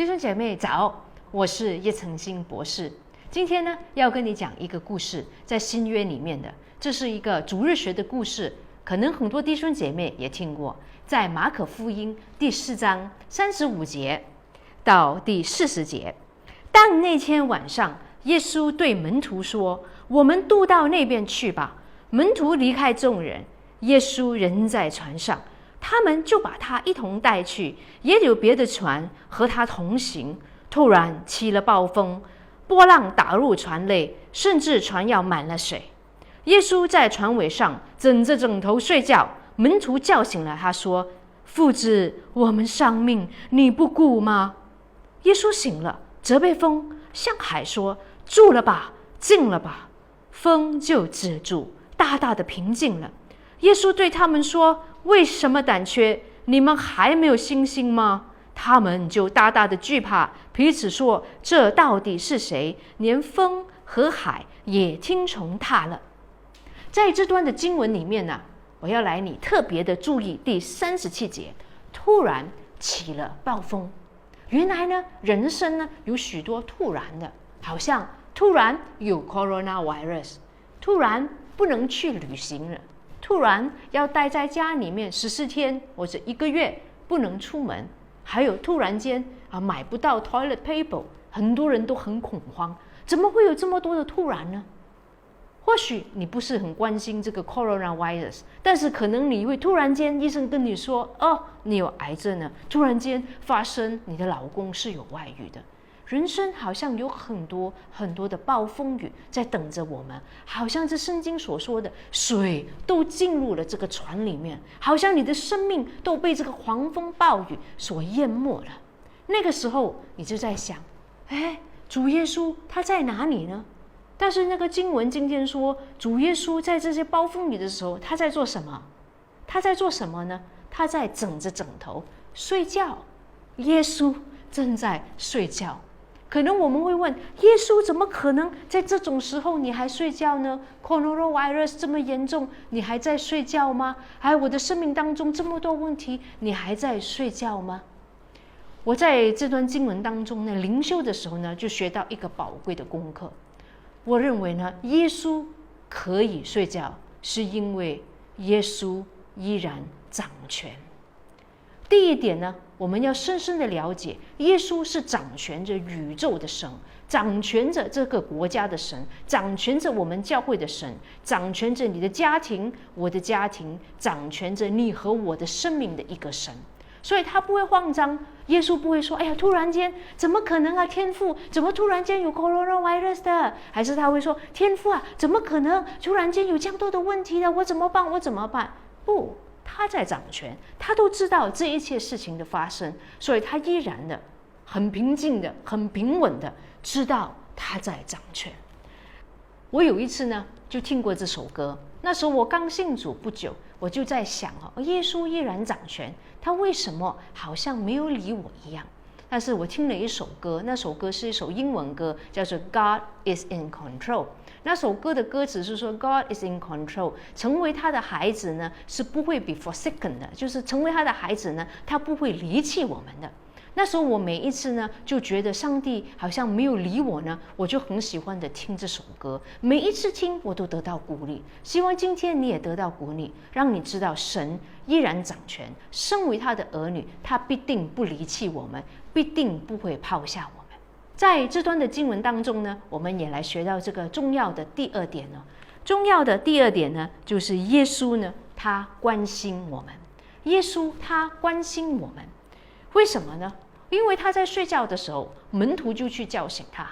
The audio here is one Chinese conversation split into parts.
弟兄姐妹早，我是叶成新博士。今天呢，要跟你讲一个故事，在新约里面的，这是一个主日学的故事，可能很多弟兄姐妹也听过，在马可福音第4章35节到第40节。当那天晚上，耶稣对门徒说：“我们渡到那边去吧。”门徒离开众人，耶稣人在船上，他们就把他一同带去，也有别的船和他同行。突然起了暴风，波浪打入船内，甚至船要满了水。耶稣在船尾上枕着枕头睡觉，门徒叫醒了他，说：“父子，我们丧命，你不顾吗？”耶稣醒了，责备风，向海说：“住了吧，静了吧。”风就止住，大大的平静了。耶稣对他们说：“为什么胆怯？你们还没有信心吗？”他们就大大的惧怕，彼此说：“这到底是谁？连风和海也听从他了。”在这段的经文里面呢，我要来你特别的注意第37节，突然起了暴风。原来呢，人生呢有许多突然的，好像突然有 coronavirus， 突然不能去旅行了，突然要待在家里面14天或者1个月不能出门，还有突然间买不到 toilet paper， 很多人都很恐慌，怎么会有这么多的突然呢？或许你不是很关心这个 coronavirus， 但是可能你会突然间医生跟你说：“哦，你有癌症了。”突然间发生你的老公是有外遇的。人生好像有很多很多的暴风雨在等着我们，好像这圣经所说的水都进入了这个船里面，好像你的生命都被这个狂风暴雨所淹没了。那个时候你就在想，主耶稣他在哪里呢？但是那个经文今天说，主耶稣在这些暴风雨的时候，他在做什么？他在做什么呢？他在枕着枕头睡觉。耶稣正在睡觉。可能我们会问，耶稣怎么可能在这种时候你还睡觉呢？ Coronavirus 这么严重，你还在睡觉吗？还有我的生命当中这么多问题，你还在睡觉吗？我在这段经文当中呢，灵修的时候呢，就学到一个宝贵的功课。我认为呢，耶稣可以睡觉，是因为耶稣依然掌权。第一点呢，我们要深深的了解，耶稣是掌权着宇宙的神，掌权着这个国家的神，掌权着我们教会的神，掌权着你的家庭，我的家庭，掌权着你和我的生命的一个神。所以他不会慌张，耶稣不会说：“哎呀，突然间怎么可能啊？天父怎么突然间有 coronavirus 的？”还是他会说：“天父啊，怎么可能突然间有这样多的问题的？我怎么办？我怎么办？”不，他在掌权，他都知道这一切事情的发生，所以他依然的很平静的、很平稳的知道他在掌权。我有一次呢，就听过这首歌。那时候我刚信主不久，我就在想耶稣依然掌权，他为什么好像没有理我一样？但是我听了一首歌，那首歌是一首英文歌，叫做 God is in control。那首歌的歌词是说 God is in control， 成为他的孩子呢是不会be forsaken 的，就是成为他的孩子呢，他不会离弃我们的。那时候我每一次呢就觉得上帝好像没有理我呢，我就很喜欢的听这首歌，每一次听我都得到鼓励。希望今天你也得到鼓励，让你知道神依然掌权，身为他的儿女，他必定不离弃我们，必定不会抛下我们。在这段的经文当中呢，我们也来学到这个重要的第二点呢。重要的第二点呢，就是耶稣呢他关心我们，耶稣他关心我们。为什么呢？因为他在睡觉的时候，门徒就去叫醒他。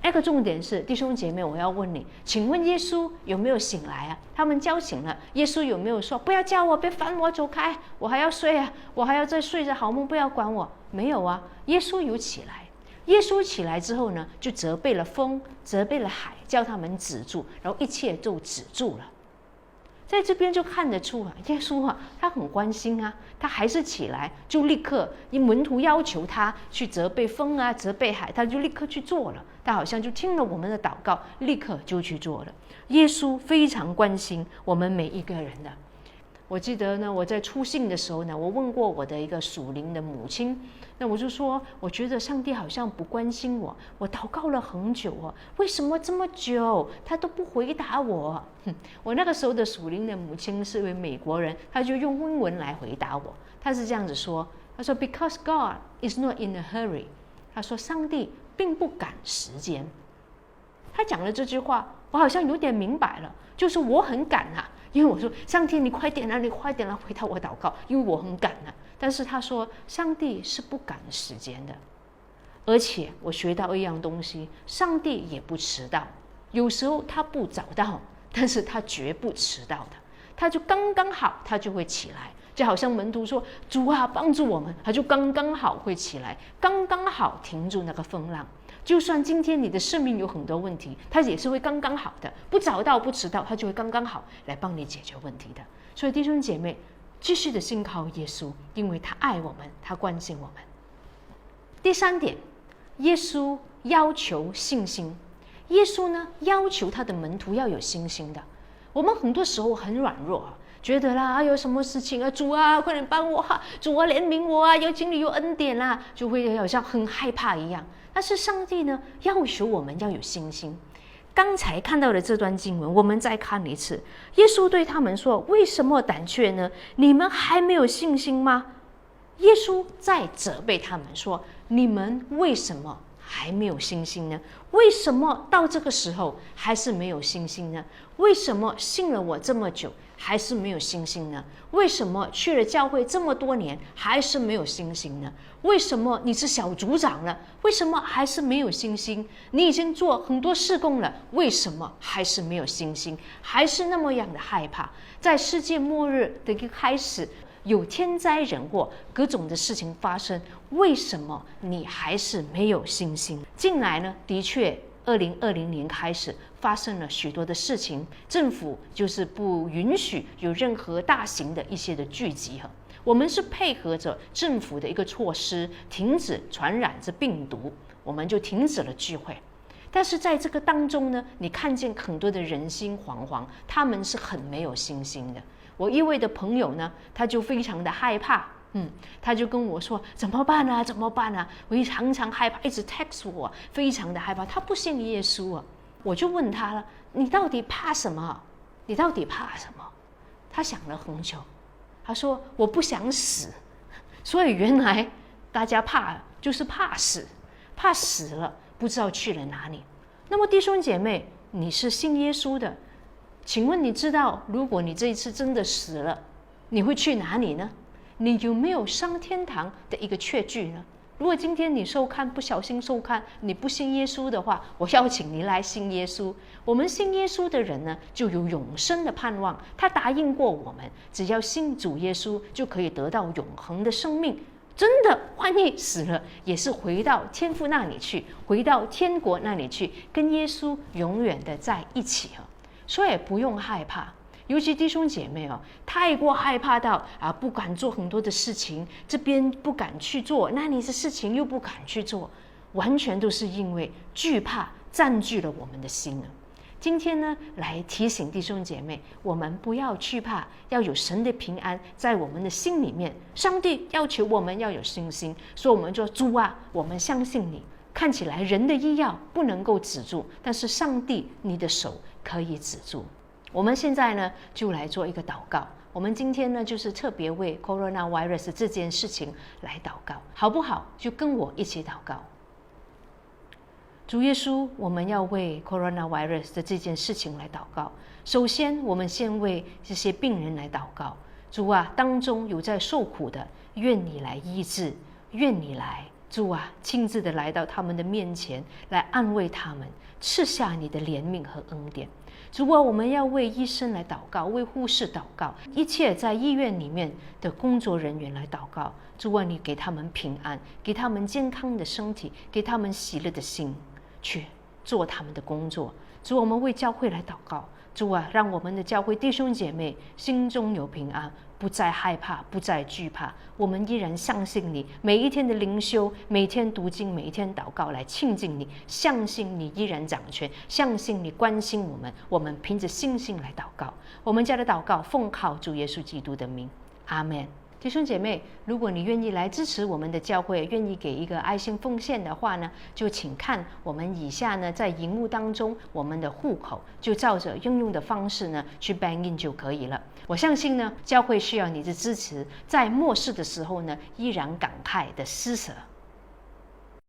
那个重点是，弟兄姐妹，我要问你，请问耶稣有没有醒来啊？他们叫醒了，耶稣有没有说：“不要叫我，别烦我，走开，我还要睡啊，我还要再睡着好梦，不要管我。”没有啊，耶稣有起来。耶稣起来之后呢，就责备了风，责备了海，叫他们止住，然后一切都止住了。在这边就看得出耶稣他很关心他还是起来就立刻，因门徒要求他去责备风责备海，他就立刻去做了。他好像就听了我们的祷告，立刻就去做了。耶稣非常关心我们每一个人的。我记得呢，我在初信的时候呢，我问过我的一个属灵的母亲，那我就说，我觉得上帝好像不关心我，我祷告了很久哦，为什么这么久他都不回答我？我那个时候的属灵的母亲是位美国人，他就用英文来回答我，他是这样子说，他说 Because God is not in a hurry， 他说上帝并不赶时间。他讲了这句话，我好像有点明白了，就是我很赶啊，因为我说上帝你快点啊，你快点啊回答我祷告，因为我很赶啊。但是他说上帝是不赶时间的，而且我学到一样东西，上帝也不迟到，有时候他不早到，但是他绝不迟到的，他就刚刚好他就会起来，就好像门徒说主啊帮助我们，他就刚刚好会起来，刚刚好停住那个风浪。就算今天你的生命有很多问题，他也是会刚刚好的，不早到不迟到，他就会刚刚好来帮你解决问题的。所以弟兄姐妹，继续的信靠耶稣，因为他爱我们，他关心我们。第三点，耶稣要求信心。耶稣呢要求他的门徒要有信心的。我们很多时候很软弱啊，觉得啦，有什么事情啊，主啊快点帮我啊，主啊怜悯我啊，有经历有恩典啦，就会好像很害怕一样。但是上帝呢要求我们要有信心。刚才看到的这段经文，我们再看一次。耶稣对他们说，为什么胆怯呢？你们还没有信心吗？耶稣在责备他们说，你们为什么还没有信心呢？为什么到这个时候还是没有信心呢？为什么信了我这么久还是没有信心呢？为什么去了教会这么多年还是没有信心呢？为什么你是小组长了，为什么还是没有信心？你已经做很多事工了，为什么还是没有信心？还是那么样的害怕？在世界末日的一个开始，有天灾人祸，各种的事情发生，为什么你还是没有信心？近来呢，的确2020年开始发生了许多的事情，政府就是不允许有任何大型的一些的聚集。我们是配合着政府的一个措施，停止传染这病毒，我们就停止了聚会。但是在这个当中呢，你看见很多的人心惶惶，他们是很没有信心的。我一位的朋友呢，他就非常的害怕，他就跟我说怎么办啊，怎么办啊？我也常常害怕，一直 text 我，非常的害怕。他不信耶稣啊，我就问他了，你到底怕什么？你到底怕什么？他想了很久，他说我不想死。所以原来大家怕就是怕死，怕死了不知道去了哪里。那么弟兄姐妹，你是信耶稣的，请问你知道如果你这一次真的死了，你会去哪里呢？你有没有上天堂的一个确据呢？如果今天你收看不小心收看，你不信耶稣的话，我邀请你来信耶稣。我们信耶稣的人呢，就有永生的盼望。他答应过我们，只要信主耶稣，就可以得到永恒的生命。真的，万一死了，也是回到天父那里去，回到天国那里去，跟耶稣永远的在一起。所以不用害怕。尤其弟兄姐妹太过害怕到不敢做很多的事情，这边不敢去做，那你的事情又不敢去做，完全都是因为惧怕占据了我们的心。今天呢，来提醒弟兄姐妹，我们不要惧怕，要有神的平安在我们的心里面。上帝要求我们要有信心，所以我们说主啊，我们相信你。看起来人的医药不能够止住，但是上帝你的手可以止住。我们现在呢，就来做一个祷告。我们今天呢，就是特别为 coronavirus 这件事情来祷告，好不好？就跟我一起祷告。主耶稣，我们要为 coronavirus 的这件事情来祷告。首先，我们先为这些病人来祷告。主啊，当中有在受苦的，愿你来医治，愿你来，主啊，亲自的来到他们的面前，来安慰他们，赐下你的怜悯和恩典。主啊，我们要为医生来祷告，为护士祷告，一切在医院里面的工作人员来祷告。主啊，你给他们平安，给他们健康的身体，给他们喜乐的心，去做他们的工作。主，我们为教会来祷告。主啊，让我们的教会弟兄姐妹心中有平安，不再害怕，不再惧怕。我们依然相信你，每一天的灵修，每天读经，每一天祷告来亲近你，相信你依然掌权，相信你关心我们。我们凭着信心来祷告。我们家的祷告奉靠主耶稣基督的名，阿们。弟兄姐妹，如果你愿意来支持我们的教会，愿意给一个爱心奉献的话呢，就请看我们以下呢在荧幕当中我们的户口，就照着应用的方式呢去 bank in 就可以了。我相信呢，教会需要你的支持，在末世的时候呢，依然感慨的施舍。